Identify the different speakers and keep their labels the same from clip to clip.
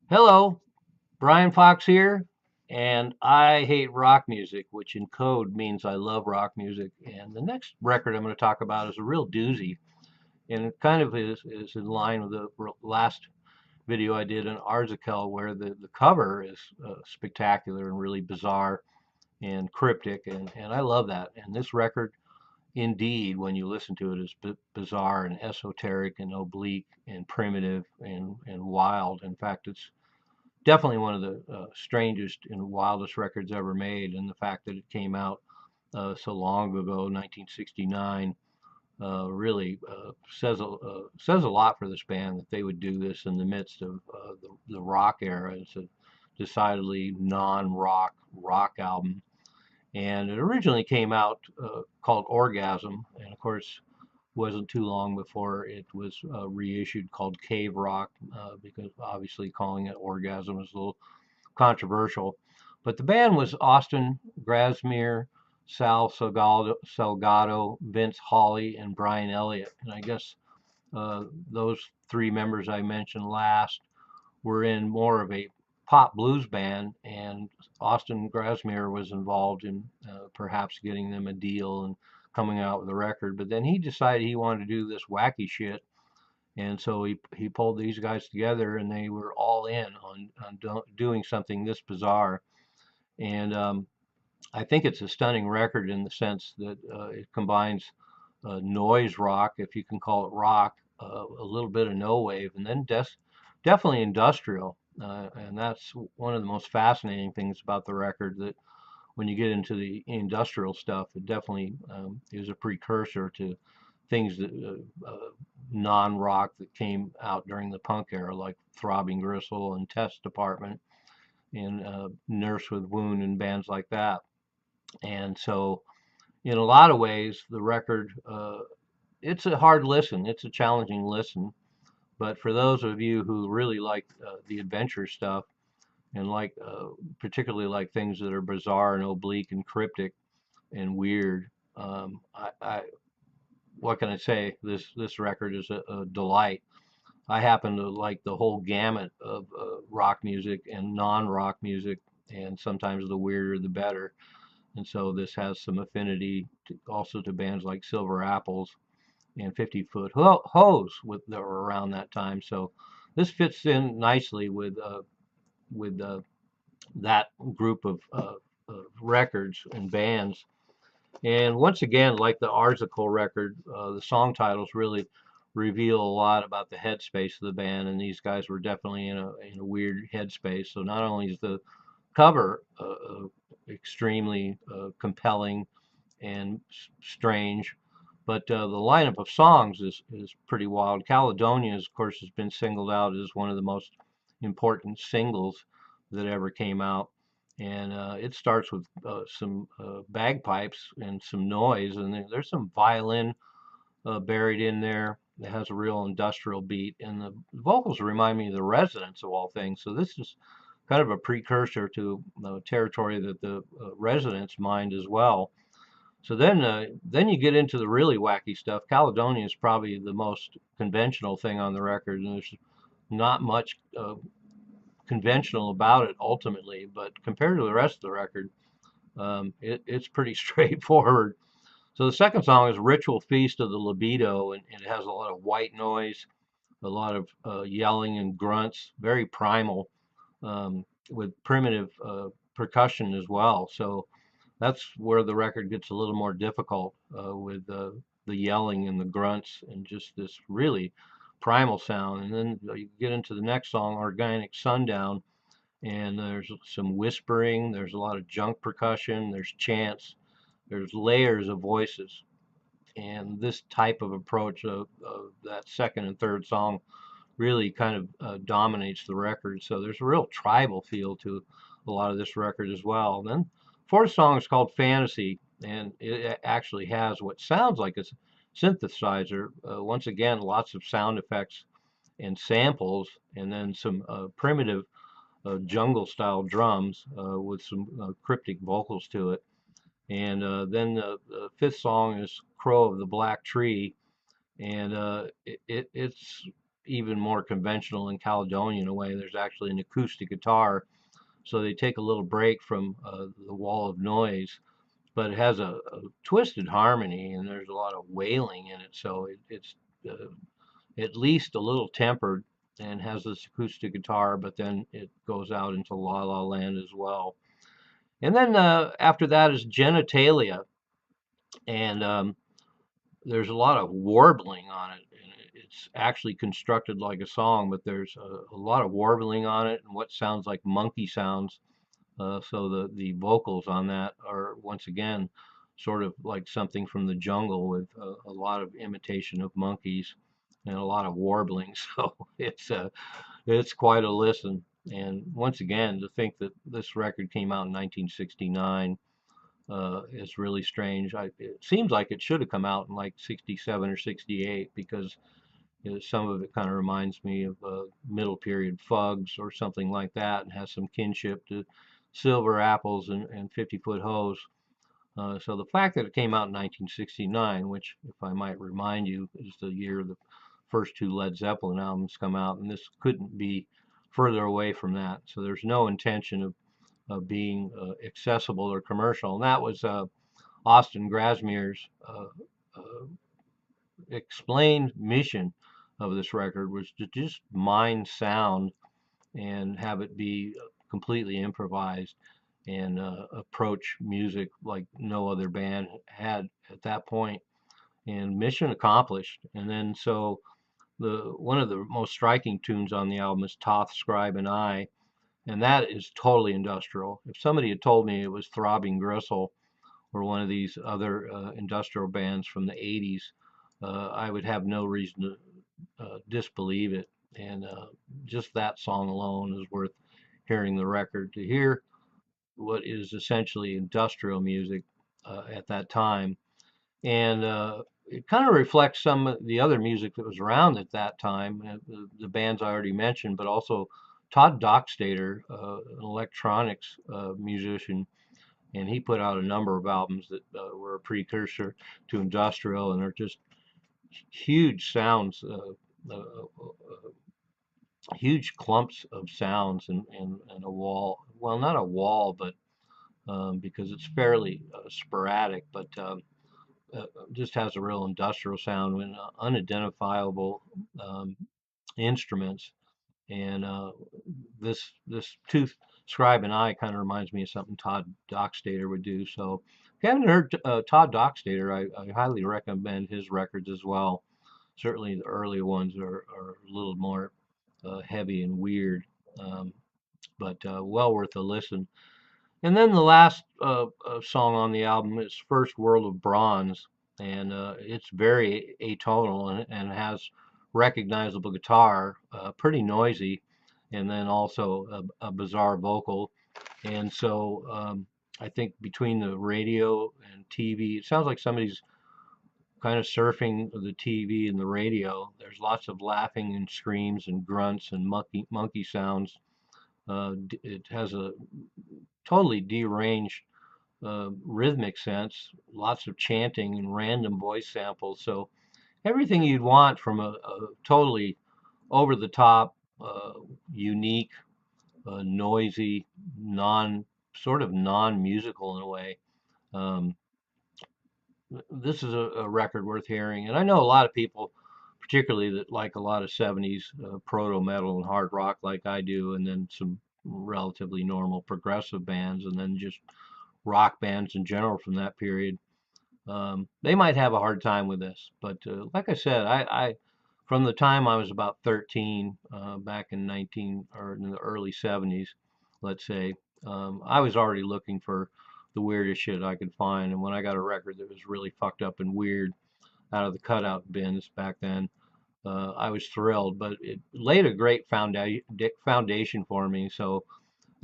Speaker 1: Hello, Brian Fox here, and I hate rock music, which in code means I love rock music. And the next record I'm going to talk about is a real doozy, and it kind of is in line with the last video I did on Arzikel, where the cover is spectacular and really bizarre and cryptic, and I love that. And this record, indeed, when you listen to it, is bizarre and esoteric and oblique and primitive and wild. In fact, it's definitely one of the strangest and wildest records ever made, and the fact that it came out so long ago, 1969, really says a lot for this band that they would do this in the midst of the rock era. It's a decidedly non-rock album, and it originally came out called Orgasm, and of course wasn't too long before it was reissued called Cave Rock, because obviously calling it Orgasm is a little controversial. But the band was Austin Grasmere, Sal Salgado, Vince Hawley, and Brian Elliott. And I guess those three members I mentioned last were in more of a pop blues band, and Austin Grasmere was involved in perhaps getting them a deal and coming out with a record. But then he decided he wanted to do this wacky shit, and so he pulled these guys together, and they were all in on doing something this bizarre. And I think it's a stunning record in the sense that it combines noise rock, if you can call it rock, a little bit of no wave, and then definitely industrial. And that's one of the most fascinating things about the record, that when you get into the industrial stuff, it definitely is a precursor to things that non-rock that came out during the punk era, like Throbbing Gristle and Test Department and Nurse with Wound and bands like that. And so, in a lot of ways, the record it's a hard listen. It's a challenging listen. But for those of you who really like the adventure stuff and like particularly like things that are bizarre and oblique and cryptic and weird, I what can I say? This record is a delight. I happen to like the whole gamut of rock music and non-rock music, and sometimes the weirder the better. And so this has some affinity also to bands like Silver Apples and 50 Foot Hose that were around that time. So this fits in nicely with that group of records and bands. And once again, like the Arzicle record, the song titles really reveal a lot about the headspace of the band, and these guys were definitely in a weird headspace. So not only is the cover extremely compelling and strange, but the lineup of songs is pretty wild. Caledonia, of course, has been singled out as one of the most important singles that ever came out, and it starts with some bagpipes and some noise, and there's some violin buried in there. It has a real industrial beat, and the vocals remind me of the Residents of all things. So this is kind of a precursor to territory that the Residents mind as well. So then you get into the really wacky stuff. Caledonia is probably the most conventional thing on the record, and there's not much conventional about it ultimately. But compared to the rest of the record, it's pretty straightforward. So the second song is Ritual Feast of the Libido, and it has a lot of white noise, a lot of yelling and grunts, very primal, with primitive percussion as well. So that's where the record gets a little more difficult with the yelling and the grunts and just this really primal sound. And then you get into the next song, Organic Sundown, and there's some whispering, there's a lot of junk percussion, there's chants, there's layers of voices. And this type of approach of that second and third song really kind of dominates the record. So there's a real tribal feel to a lot of this record as well. And then fourth song is called Fantasy, and it actually has what sounds like a synthesizer. Once again, lots of sound effects and samples, and then some primitive jungle style drums with some cryptic vocals to it. And then the fifth song is Crow of the Black Tree, and it's even more conventional in Caledonia in a way. There's actually an acoustic guitar, so they take a little break from the wall of noise, but it has a twisted harmony and there's a lot of wailing in it, so it's uh, at least a little tempered and has this acoustic guitar, but then it goes out into La La Land as well. And then after that is genitalia, and there's a lot of warbling on it. And it's actually constructed like a song, but there's a lot of warbling on it and what sounds like monkey sounds. So the vocals on that are once again sort of like something from the jungle with a lot of imitation of monkeys and a lot of warbling. So it's quite a listen. And once again, to think that this record came out in 1969 is really strange. It seems like it should have come out in like 67 or 68 because some of it kind of reminds me of middle period Fugs or something like that and has some kinship to Silver Apples and 50-Foot Hose. So the fact that it came out in 1969, which, if I might remind you, is the year the first two Led Zeppelin albums come out, and this couldn't be further away from that. So there's no intention of being accessible or commercial. And that was Austin Grasmere's explained mission of this record was to just mine sound and have it be completely improvised and approach music like no other band had at that point. And mission accomplished. And then so the one of the most striking tunes on the album is Toth, Scribe, and I, and that is totally industrial. If somebody had told me it was Throbbing Gristle or one of these other industrial bands from the 80s, I would have no reason to disbelieve it. And just that song alone is worth hearing the record. To hear what is essentially industrial music at that time. And it kind of reflects some of the other music that was around at that time, the bands I already mentioned, but also Todd Dockstader, an electronics musician, and he put out a number of albums that were a precursor to industrial, and they're just huge sounds, huge clumps of sounds, and a wall. Well, not a wall, but because it's fairly sporadic, but just has a real industrial sound and unidentifiable um, instruments. And this Tooth Scribe and I kind of reminds me of something Todd Dockstader would do. So if you haven't heard Todd Dockstader, I highly recommend his records as well. Certainly the early ones are a little more heavy and weird, um, but well worth a listen. And then the last song on the album is First World of Bronze, and it's very atonal and has recognizable guitar, pretty noisy, and then also a bizarre vocal. And so I think between the radio and TV, it sounds like somebody's kind of surfing the TV and the radio. There's lots of laughing and screams and grunts and monkey sounds. It has a totally deranged rhythmic sense, lots of chanting and random voice samples. So everything you'd want from a totally over the top, unique, noisy, non sort of non musical in a way. Um, this is a record worth hearing, and I know a lot of people, particularly that like a lot of '70s proto metal and hard rock, like I do, and then some relatively normal progressive bands, and then just rock bands in general from that period. They might have a hard time with this, but like I said, I from the time I was about 13, back in 19 or in the early 70s, let's say, I was already looking for the weirdest shit I could find, and when I got a record that was really fucked up and weird out of the cutout bins back then, I was thrilled. But it laid a great foundation for me. So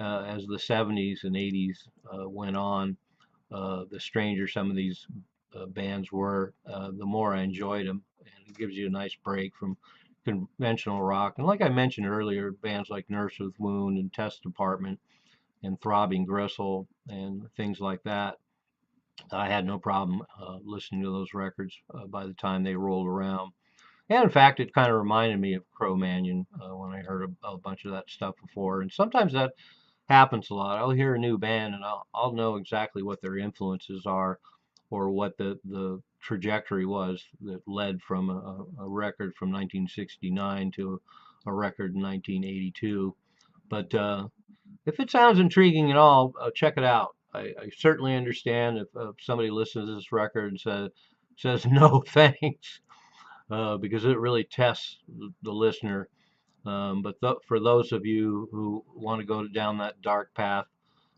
Speaker 1: as the 70s and 80s went on, the stranger some of these bands were, the more I enjoyed them. And it gives you a nice break from conventional rock. And like I mentioned earlier, bands like Nurse with Wound and Test Department and Throbbing Gristle and things like that, I had no problem listening to those records by the time they rolled around. And in fact, it kind of reminded me of Cro-Magnon when I heard a bunch of that stuff before. And sometimes that happens a lot. I'll hear a new band and I'll know exactly what their influences are or what the trajectory was that led from a record from 1969 to a record in 1982. But if it sounds intriguing at all, check it out. I certainly understand if somebody listens to this record and says no thanks, because it really tests the listener. But for those of you who want to go down that dark path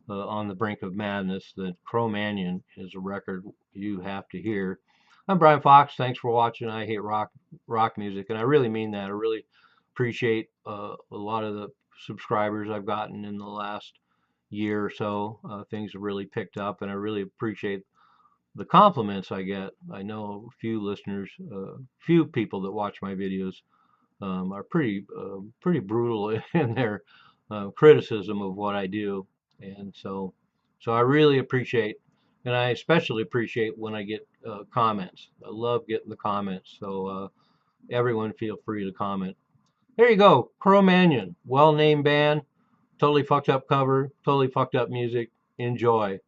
Speaker 1: on the brink of madness, then Cro-Magnon is a record you have to hear. I'm Brian Fox. Thanks for watching. I hate rock music, and I really mean that. I really appreciate a lot of the subscribers I've gotten in the last year or so. Things have really picked up, and I really appreciate the compliments I get. I know a few listeners, few people that watch my videos are pretty brutal in their criticism of what I do, and so I really appreciate, and I especially appreciate when I get comments. I love getting the comments. So everyone feel free to comment. There you go, Cro-Magnon, well-named band, totally fucked up cover, totally fucked up music. Enjoy.